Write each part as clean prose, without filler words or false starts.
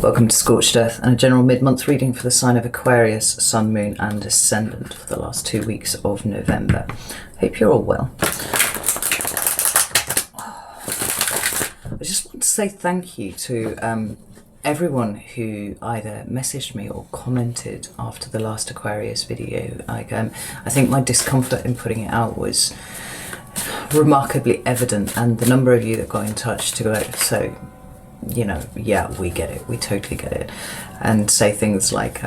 Welcome to Scorched Earth and a general mid-month reading for the sign of Aquarius, Sun, Moon and Ascendant for the last 2 weeks of November. Hope you're all well. I just want to say thank you to everyone who either messaged me or commented after the last Aquarius video. I think my discomfort in putting it out was remarkably evident, and the number of you that got in touch to go, so, you know, yeah, we get it, we totally get it, and say things like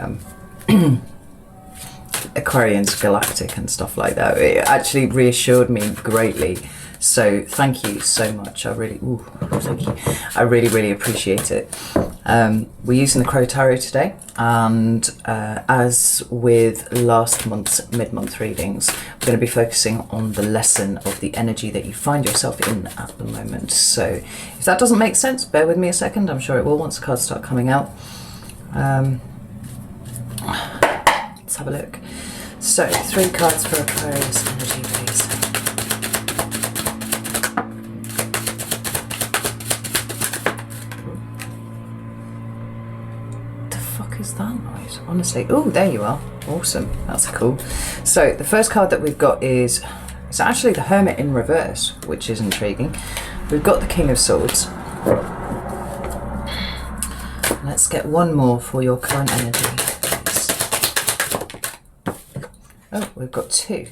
Aquarians galactic and stuff like that. It actually reassured me greatly. So thank you so much. Thank you. I really appreciate it. We're using the Crow Tarot today, and as with last month's mid-month readings, we're going to be focusing on the lesson of the energy that you find yourself in at the moment. So if that doesn't make sense, bear with me a second. I'm sure it will once the cards start coming out. Let's have a look. So 3 cards for Aquarius energy, please. Is that noise? Honestly, oh, there you are. Awesome, that's cool. So the first card that we've got is, it's actually the Hermit in reverse, which is intriguing. We've got the King of Swords. Let's get one more for your current energy. Oh, we've got 2,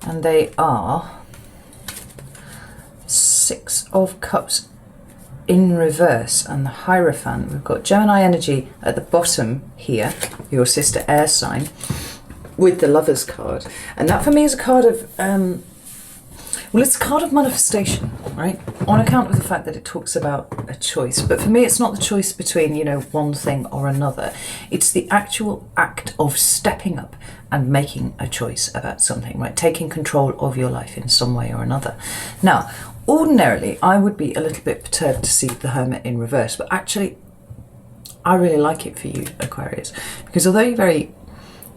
and they are 6 of Cups in reverse and the Hierophant. We've got Gemini energy at the bottom here, your sister air sign, with the Lovers card, and that for me is a card of well, it's a card of manifestation, right, on account of the fact that it talks about a choice. But for me, it's not the choice between, you know, one thing or another. It's the actual act of stepping up and making a choice about something, right, taking control of your life in some way or another. Now, ordinarily, I would be a little bit perturbed to see the Hermit in reverse, but actually, I really like it for you, Aquarius, because although you're very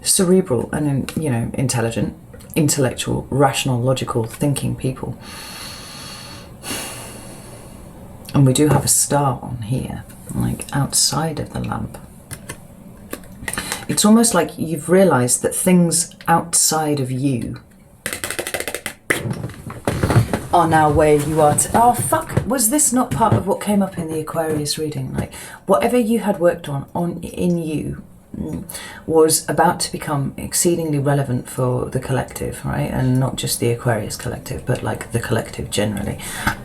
cerebral and, you know, intelligent, intellectual, rational, logical, thinking people, and we do have a star on here, like outside of the lamp, it's almost like you've realised that things outside of you are now where you are to, oh fuck, was this not part of what came up in the Aquarius reading? Like, whatever you had worked on in you was about to become exceedingly relevant for the collective, right? And not just the Aquarius collective, but like the collective generally.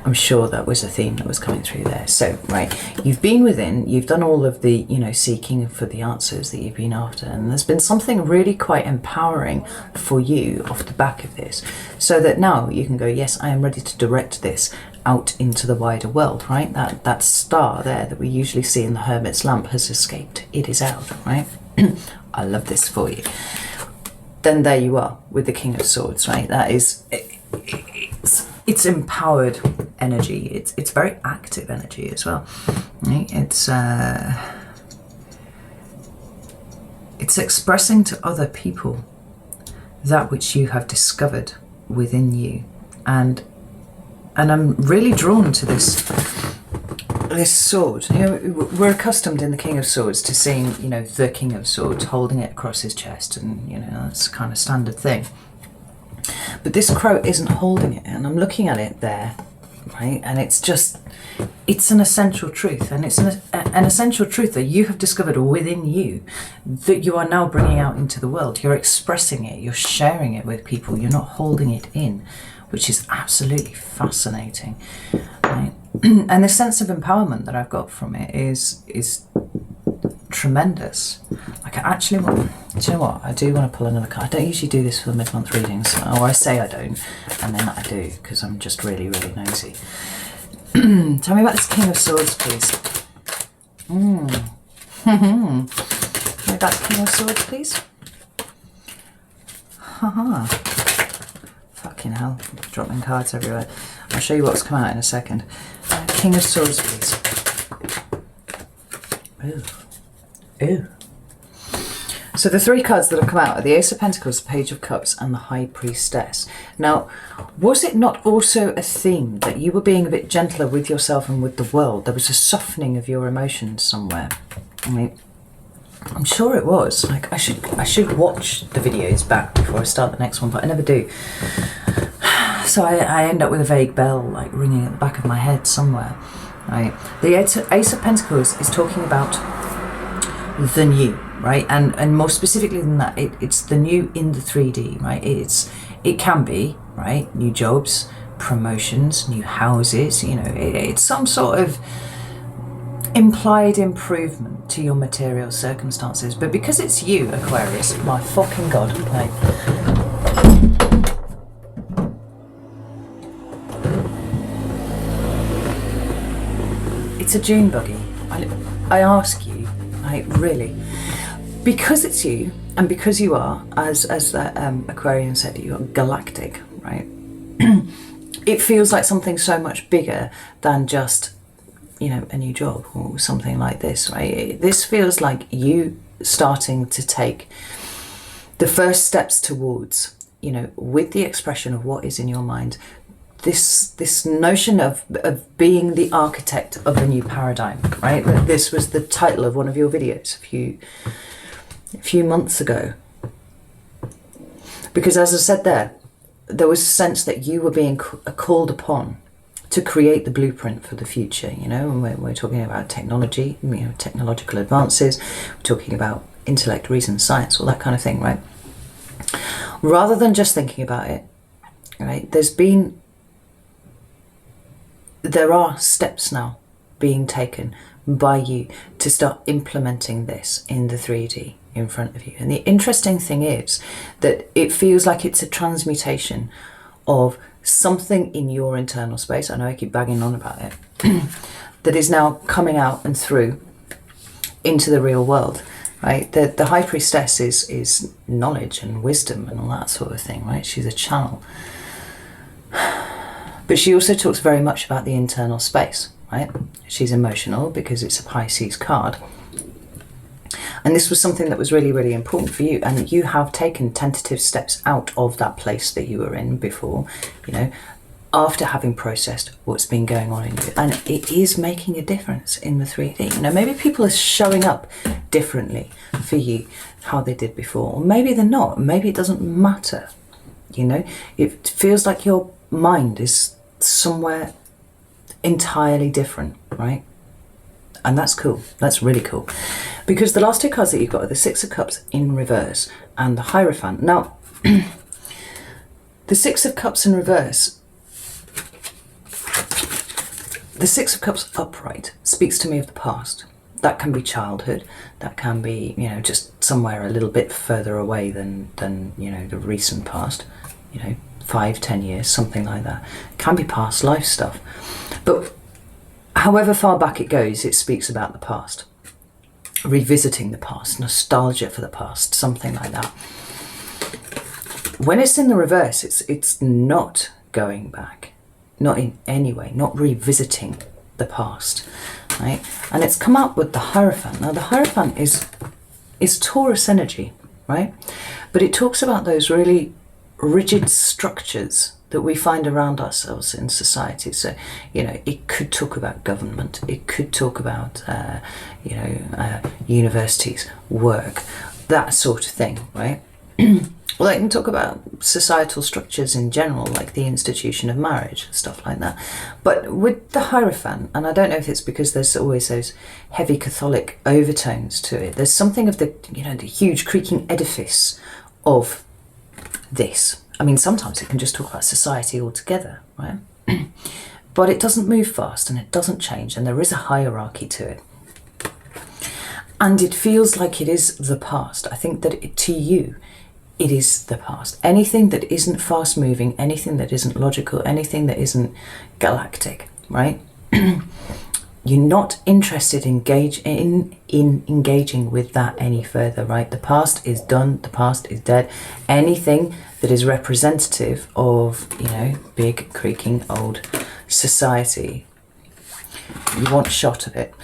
I'm sure that was a theme that was coming through there. So, right, you've been within, you've done all of the, you know, seeking for the answers that you've been after, and there's been something really quite empowering for you off the back of this, so that now you can go, yes, I am ready to direct this out into the wider world, right? That star there that we usually see in the Hermit's lamp has escaped. It is out, right? I love this for you. Then there you are with the King of Swords, right? That is, it's empowered energy. It's very active energy as well, right? It's expressing to other people that which you have discovered within you, and I'm really drawn to this sword. You know, we're accustomed in the King of Swords to seeing, you know, the King of Swords holding it across his chest, and, you know, that's a kind of standard thing. But this crow isn't holding it, and I'm looking at it there, right? And it's just, it's an essential truth, and it's an essential truth that you have discovered within you, that you are now bringing out into the world. You're expressing it, you're sharing it with people, you're not holding it in, which is absolutely fascinating, right? And the sense of empowerment that I've got from it is tremendous. Like, I actually want, do you know what? I do want to pull another card. I don't usually do this for the mid-month readings, or I say I don't, and then I do, because I'm just really nosy. Tell me about this King of Swords, please. Tell me about the King of Swords, please. Haha. Fucking hell, dropping cards everywhere. I'll show you what's come out in a second. King of Swords, please. Ooh. Ooh. So the three cards that have come out are the Ace of Pentacles, the Page of Cups, and the High Priestess. Now, was it not also a theme that you were being a bit gentler with yourself and with the world? There was a softening of your emotions somewhere. I mean, I'm sure it was. Like, I should watch the videos back before I start the next one, but I never do. So I end up with a vague bell like ringing at the back of my head somewhere. Right? The Ace of Pentacles is talking about the new, right? And more specifically than that, it's the new in the 3D, right? It can be, right? New jobs, promotions, new houses, you know, it's some sort of implied improvement to your material circumstances. But because it's you, Aquarius, my fucking God, like, it's a June buggy. I ask you, like, really, because it's you, and because you are, as that Aquarian said, you are galactic, right? It feels like something so much bigger than just, you know, a new job or something like this, right? This feels like you starting to take the first steps towards, you know, with the expression of what is in your mind, this notion of being the architect of a new paradigm, right? This was the title of one of your videos a few months ago. Because as I said there was a sense that you were being called upon to create the blueprint for the future, you know, and we're talking about technology, you know, technological advances, we're talking about intellect, reason, science, all that kind of thing, right? Rather than just thinking about it, right, there are steps now being taken by you to start implementing this in the 3D in front of you. And the interesting thing is that it feels like it's a transmutation of something in your internal space. I know I keep bagging on about it, that is now coming out and through into the real world, right? The High Priestess is knowledge and wisdom and all that sort of thing, right? She's a channel. But she also talks very much about the internal space, right? She's emotional because it's a Pisces card. And this was something that was really, really important for you. And you have taken tentative steps out of that place that you were in before, you know, after having processed what's been going on in you. And it is making a difference in the 3D. You know, maybe people are showing up differently for you, how they did before. Or maybe they're not. Maybe it doesn't matter. You know, it feels like your mind is somewhere entirely different, right? And that's cool. That's really cool. Because the last two cards that you've got are the Six of Cups in reverse and the Hierophant. Now, the Six of Cups in reverse, the Six of Cups upright speaks to me of the past. That can be childhood. That can be, you know, just somewhere a little bit further away than you know, the recent past, you know, 5-10 years, something like that. It can be past life stuff. But however far back it goes, it speaks about the past. Revisiting the past, nostalgia for the past, something like that. When it's in the reverse, it's not going back. Not in any way, not revisiting the past, right? And it's come up with the Hierophant. Now the Hierophant is Taurus energy, right? But it talks about those really rigid structures that we find around ourselves in society. So, you know, it could talk about government, it could talk about, you know, universities, work, that sort of thing, right? Well, I can talk about societal structures in general, like the institution of marriage, stuff like that. But with the Hierophant, and I don't know if it's because there's always those heavy Catholic overtones to it, there's something of the, you know, the huge creaking edifice of this. I mean, sometimes it can just talk about society altogether, right? But it doesn't move fast and it doesn't change, and there is a hierarchy to it. And it feels like it is the past. I think that to you, it is the past. Anything that isn't fast moving, anything that isn't logical, anything that isn't galactic, right? You're not interested in engaging with that any further, right? The past is done, the past is dead. Anything that is representative of, you know, big, creaking, old society, you want shot of it.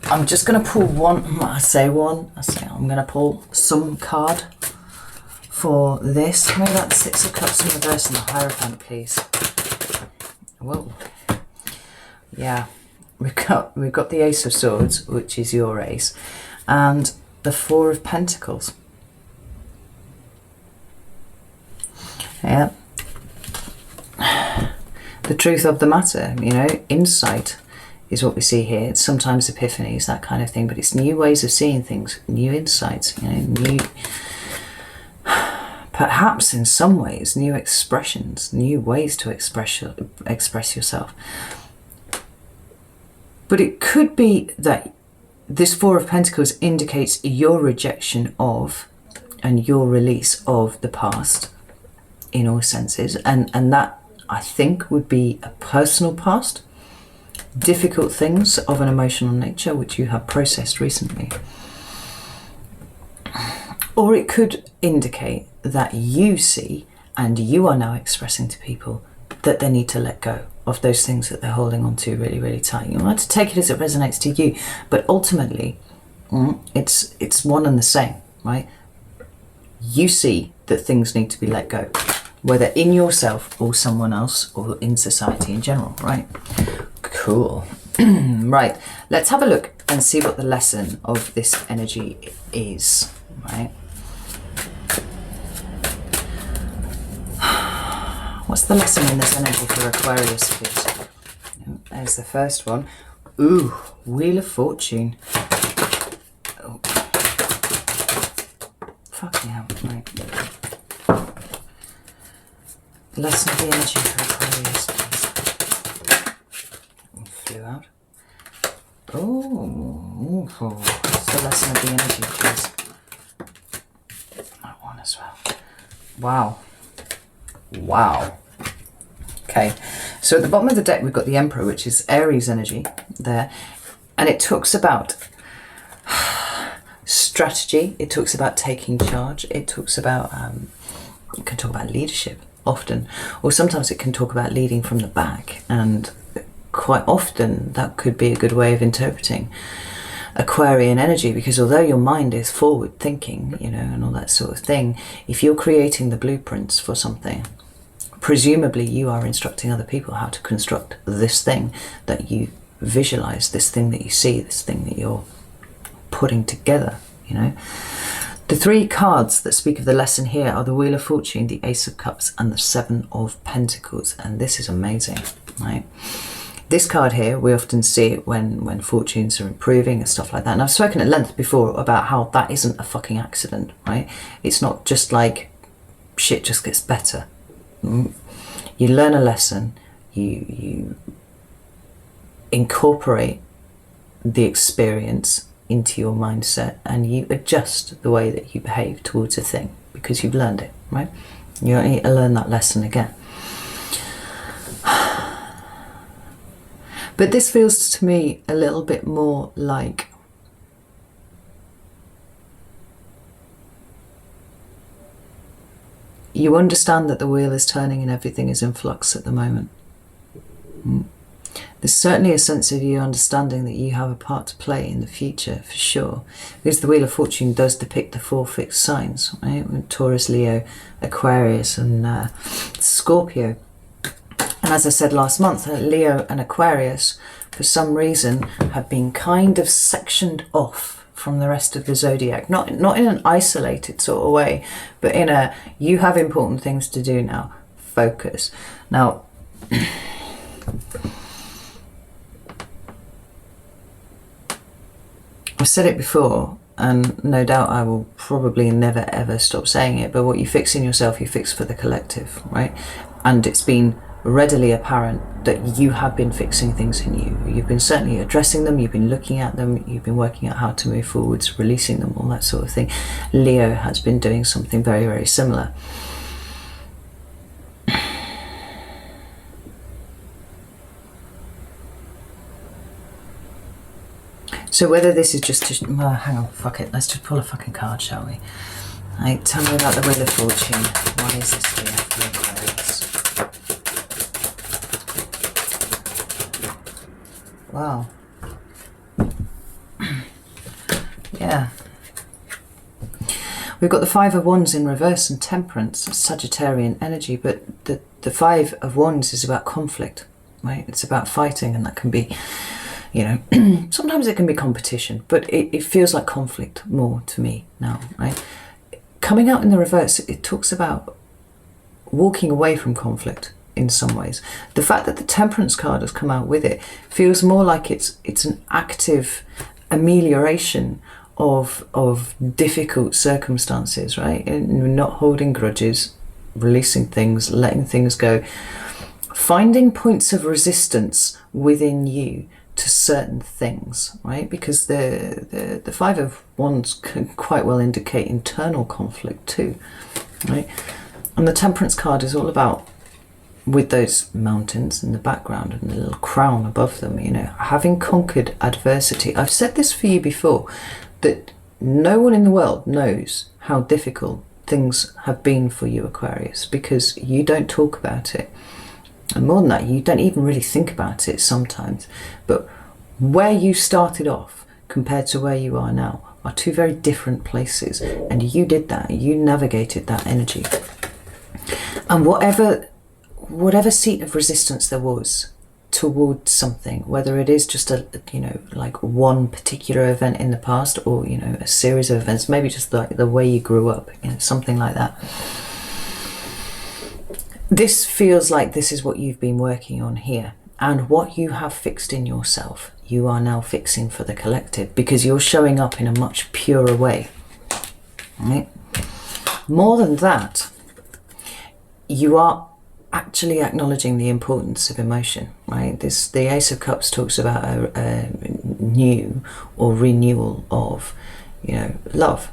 I'm just going to pull one. I'm going to pull some card for this. Can we have the Six of Cups in reverse and the Hierophant, please? Whoa. Yeah, we've got the Ace of Swords, which is your ace, and the Four of Pentacles. Yeah. The truth of the matter, you know, insight is what we see here. It's sometimes epiphanies, that kind of thing, but it's new ways of seeing things, new insights, you know, new, perhaps in some ways, new expressions, new ways to express yourself. But it could be that this Four of Pentacles indicates your rejection of and your release of the past in all senses, and that, I think, would be a personal past, difficult things of an emotional nature which you have processed recently. Or it could indicate that you see and you are now expressing to people that they need to let go of those things that they're holding on to really, really tight. You have to take it as it resonates to you, but ultimately it's one and the same, right? You see that things need to be let go, whether in yourself or someone else or in society in general, right? Cool. Right, let's have a look and see what the lesson of this energy is, right? What's the lesson in this energy for Aquarius, please? There's the first one. Ooh, Wheel of Fortune. Oh. Fucking hell, right. Lesson of the energy for Aquarius, please. Flew out. Oh, what's the lesson of the energy, please? That one as well. Wow. Wow. Okay, so at the bottom of the deck we've got the Emperor, which is Aries energy there, and it talks about strategy, it talks about taking charge, it talks about, it can talk about leadership often, or sometimes it can talk about leading from the back, and quite often that could be a good way of interpreting Aquarian energy, because although your mind is forward thinking, you know, and all that sort of thing, if you're creating the blueprints for something, presumably you are instructing other people how to construct this thing that you visualize, this thing that you see, this thing that you're putting together, you know. The three cards that speak of the lesson here are the Wheel of Fortune, the Ace of Cups, and the Seven of Pentacles, and this is amazing, right? This card here, we often see it when fortunes are improving and stuff like that. And I've spoken at length before about how that isn't a fucking accident, right? It's not just like shit just gets better. You learn a lesson, you incorporate the experience into your mindset, and you adjust the way that you behave towards a thing because you've learned it, right? You don't need to learn that lesson again. But this feels to me a little bit more like you understand that the wheel is turning and everything is in flux at the moment. There's certainly a sense of you understanding that you have a part to play in the future, for sure. Because the Wheel of Fortune does depict the four fixed signs, right? Taurus, Leo, Aquarius, and Scorpio. And as I said last month, Leo and Aquarius, for some reason, have been kind of sectioned off from the rest of the zodiac. Not in an isolated sort of way, but in a, you have important things to do now. Focus. Now, I've said it before, and no doubt I will probably never ever stop saying it, but what you fix in yourself, you fix for the collective, right? And it's been readily apparent that you have been fixing things in you. You've been certainly addressing them, you've been looking at them, you've been working out how to move forwards, releasing them, all that sort of thing. Leo has been doing something very, very similar. So whether this is just to, hang on, fuck it, let's just pull a fucking card, shall we? Right, tell me about the Wheel of Fortune. What is this here for Aquarius? Wow. Yeah. We've got the Five of Wands in reverse and Temperance, Sagittarian energy, but the Five of Wands is about conflict, right? It's about fighting, and that can be, you know, sometimes it can be competition, but it feels like conflict more to me now, right? Coming out in the reverse, it talks about walking away from conflict in some ways. The fact that the Temperance card has come out with it feels more like it's an active amelioration of difficult circumstances, right? And not holding grudges, releasing things, letting things go, finding points of resistance within you to certain things, right? Because the Five of Wands can quite well indicate internal conflict too, right? And the Temperance card is all about, with those mountains in the background and the little crown above them, you know, having conquered adversity. I've said this for you before, that no one in the world knows how difficult things have been for you, Aquarius, because you don't talk about it. And more than that, you don't even really think about it sometimes. But where you started off compared to where you are now are two very different places. And you did that. You navigated that energy. And whatever seat of resistance there was towards something, whether it is just a, you know, like one particular event in the past, or, you know, a series of events, maybe just like the way you grew up, you know, something like that. This feels like this is what you've been working on here, and what you have fixed in yourself, you are now fixing for the collective, because you're showing up in a much purer way, right? More than that, you are actually acknowledging the importance of emotion, right? The Ace of Cups talks about a new or renewal of, you know, love,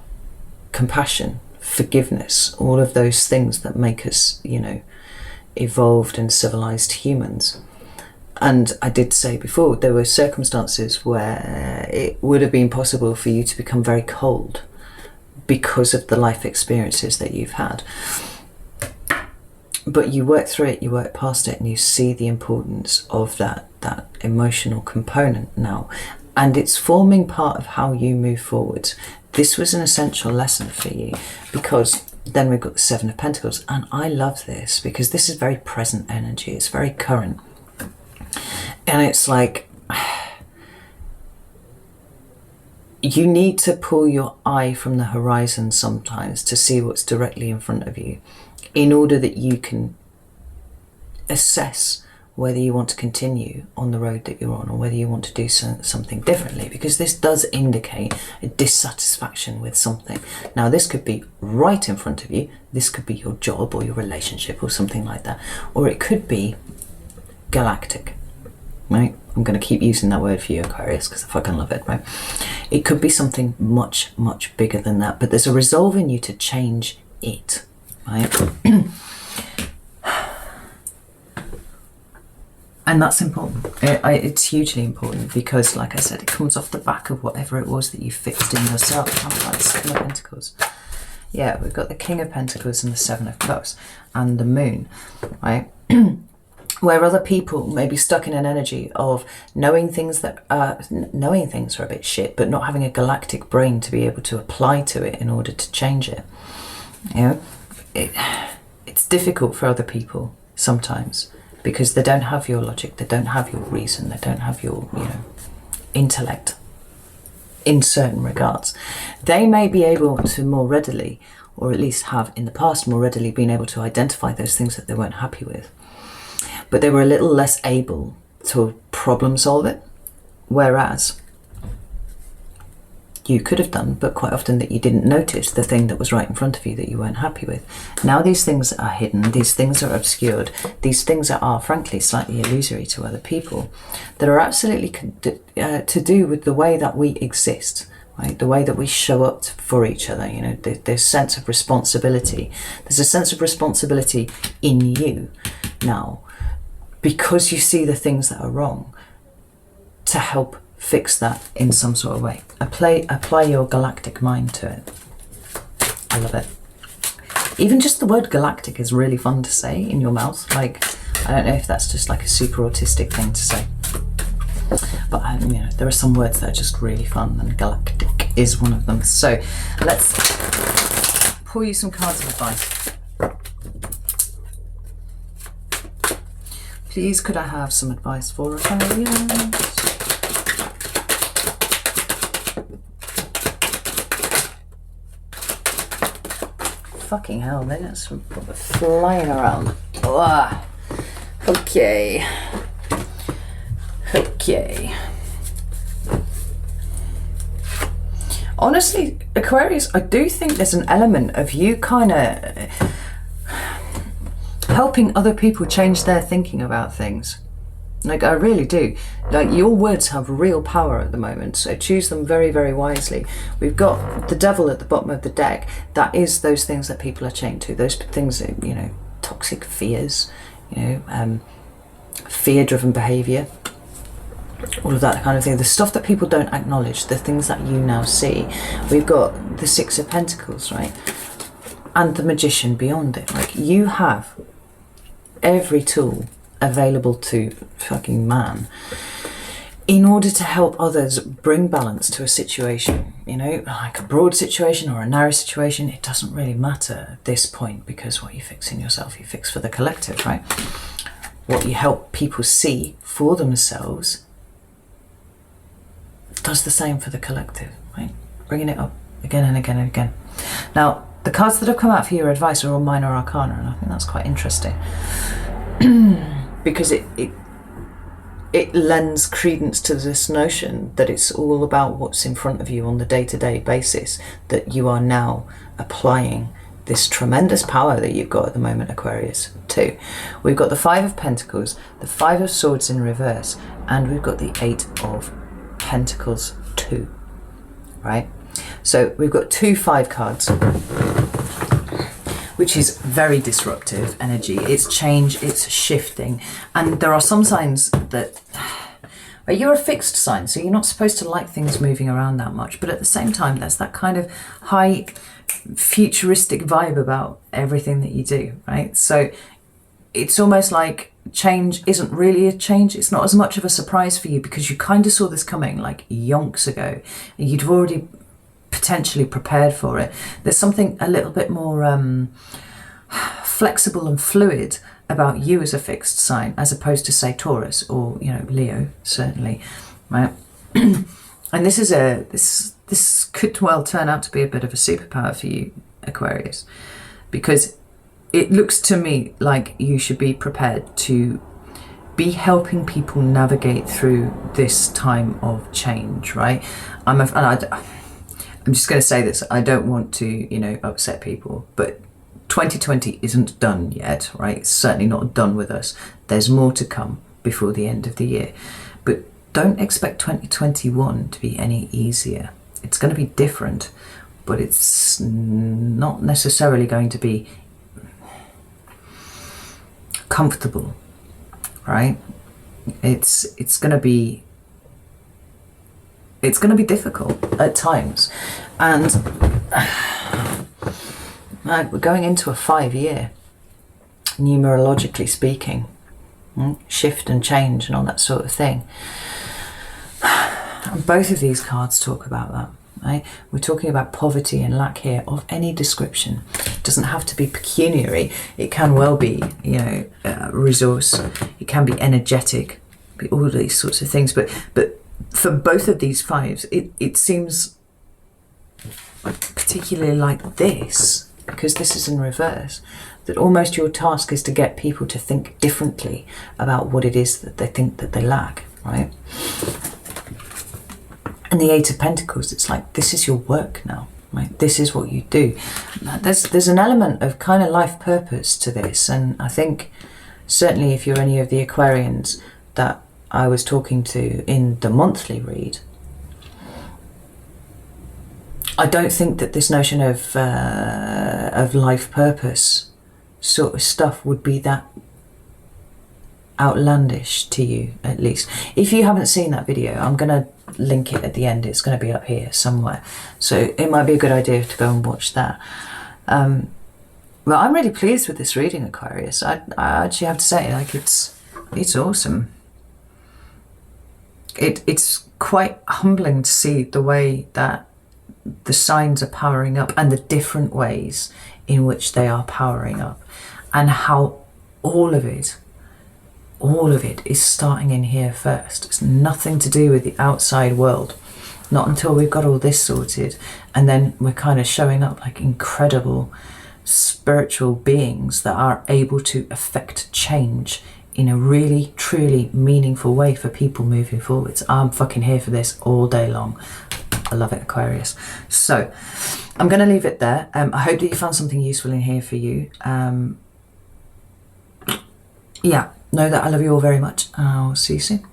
compassion, forgiveness, all of those things that make us, you know, evolved and civilized humans. And I did say before, there were circumstances where it would have been possible for you to become very cold because of the life experiences that you've had. But you work through it, you work past it, and you see the importance of that emotional component now. And it's forming part of how you move forwards. This was an essential lesson for you, because then we've got the Seven of Pentacles. And I love this because this is very present energy. It's very current. And it's like, you need to pull your eye from the horizon sometimes to see what's directly in front of you, in order that you can assess whether you want to continue on the road that you're on, or whether you want to do something differently, because this does indicate a dissatisfaction with something. Now, this could be right in front of you. This could be your job or your relationship or something like that. Or it could be galactic, right? I'm going to keep using that word for you, Aquarius, because I fucking love it, right? It could be something much, much bigger than that, but there's a resolve in you to change it. Right? And that's important. It's hugely important, because, like I said, it comes off the back of whatever it was that you fixed in yourself. Like the Seven of Pentacles. Yeah, we've got the King of Pentacles and the Seven of Cups and the Moon, right? Where other people may be stuck in an energy of knowing things are a bit shit, but not having a galactic brain to be able to apply to it in order to change it. You know? It's difficult for other people sometimes, because they don't have your logic, they don't have your reason, they don't have your, you know, intellect in certain regards. They may be able to more readily, or at least have in the past more readily been able to identify those things that they weren't happy with, but they were a little less able to problem solve it, whereas you could have done, but quite often that you didn't notice the thing that was right in front of you that you weren't happy with. Now these things are hidden, these things are obscured, these things are frankly slightly illusory to other people, that are absolutely to do with the way that we exist, right? The way that we show up for each other, you know, this sense of responsibility. There's a sense of responsibility in you now, because you see the things that are wrong, to help fix that in some sort of way. Apply your galactic mind to it. I love it. Even just the word galactic is really fun to say in your mouth. Like, I don't know if that's just like a super autistic thing to say, but you know, there are some words that are just really fun, and galactic is one of them. So let's pull you some cards of advice. Please, could I have some advice for Aquarius? Fucking hell, there's some flying around. Ugh. Okay. Okay. Honestly, Aquarius, I do think there's an element of you kind of helping other people change their thinking about things. Like, I really do. Like, your words have real power at the moment, so choose them very, very wisely. We've got the devil at the bottom of the deck. That is those things that people are chained to. Those things that, you know, toxic fears, you know, fear-driven behaviour, all of that kind of thing. The stuff that people don't acknowledge, the things that you now see. We've got the Six of Pentacles, right? And the Magician beyond it. Like, you have every tool available to fucking man in order to help others bring balance to a situation, you know, like a broad situation or a narrow situation. It doesn't really matter at this point, because what you fix in yourself, you fix for the collective, right? What you help people see for themselves does the same for the collective, right? Bringing it up again and again and again. Now, the cards that have come out for your advice are all minor arcana, and I think that's quite interesting. Because it lends credence to this notion that it's all about what's in front of you on the day-to-day basis, that you are now applying this tremendous power that you've got at the moment, Aquarius, too. We've got the Five of Pentacles, the Five of Swords in reverse, and we've got the Eight of Pentacles too, right? So we've got 2 5 cards, which is very disruptive energy. It's change, it's shifting. And there are some signs that, well, you're a fixed sign, so you're not supposed to like things moving around that much. But at the same time, there's that kind of high futuristic vibe about everything that you do, right? So it's almost like change isn't really a change. It's not as much of a surprise for you, because you kind of saw this coming like yonks ago. You'd already potentially prepared for it. There's something a little bit more flexible and fluid about you as a fixed sign, as opposed to, say, Taurus or, you know, Leo, certainly, right? And this could well turn out to be a bit of a superpower for you, Aquarius, because it looks to me like you should be prepared to be helping people navigate through this time of change, right? I'm just going to say this, I don't want to, you know, upset people, but 2020 isn't done yet, right? It's certainly not done with us. There's more to come before the end of the year. But don't expect 2021 to be any easier. It's going to be different, but it's not necessarily going to be comfortable, right? It's going to be difficult at times, and we're going into a 5-year, numerologically speaking, shift and change and all that sort of thing. And both of these cards talk about that, right? We're talking about poverty and lack here of any description. It doesn't have to be pecuniary. It can well be, you know, resource. It can be energetic, all these sorts of things. But for both of these fives, it seems particularly like this, because this is in reverse, that almost your task is to get people to think differently about what it is that they think that they lack, right? And the Eight of Pentacles, it's like, this is your work now, right? This is what you do. There's an element of kind of life purpose to this, and I think certainly if you're any of the Aquarians that I was talking to in the monthly read, I don't think that this notion of life purpose sort of stuff would be that outlandish to you, at least. If you haven't seen that video, I'm going to link it at the end. It's going to be up here somewhere. So it might be a good idea to go and watch that. Well, I'm really pleased with this reading, Aquarius. I actually have to say, like, it's awesome. It's quite humbling to see the way that the signs are powering up and the different ways in which they are powering up, and how all of it is starting in here first. It's nothing to do with the outside world, not until we've got all this sorted, and then we're kind of showing up like incredible spiritual beings that are able to affect change in a really truly meaningful way for people moving forwards. I'm fucking here for this all day long. I love it, Aquarius. So I'm going to leave it there. I hope that you found something useful in here for you. Yeah, know that I love you all very much. I'll see you soon.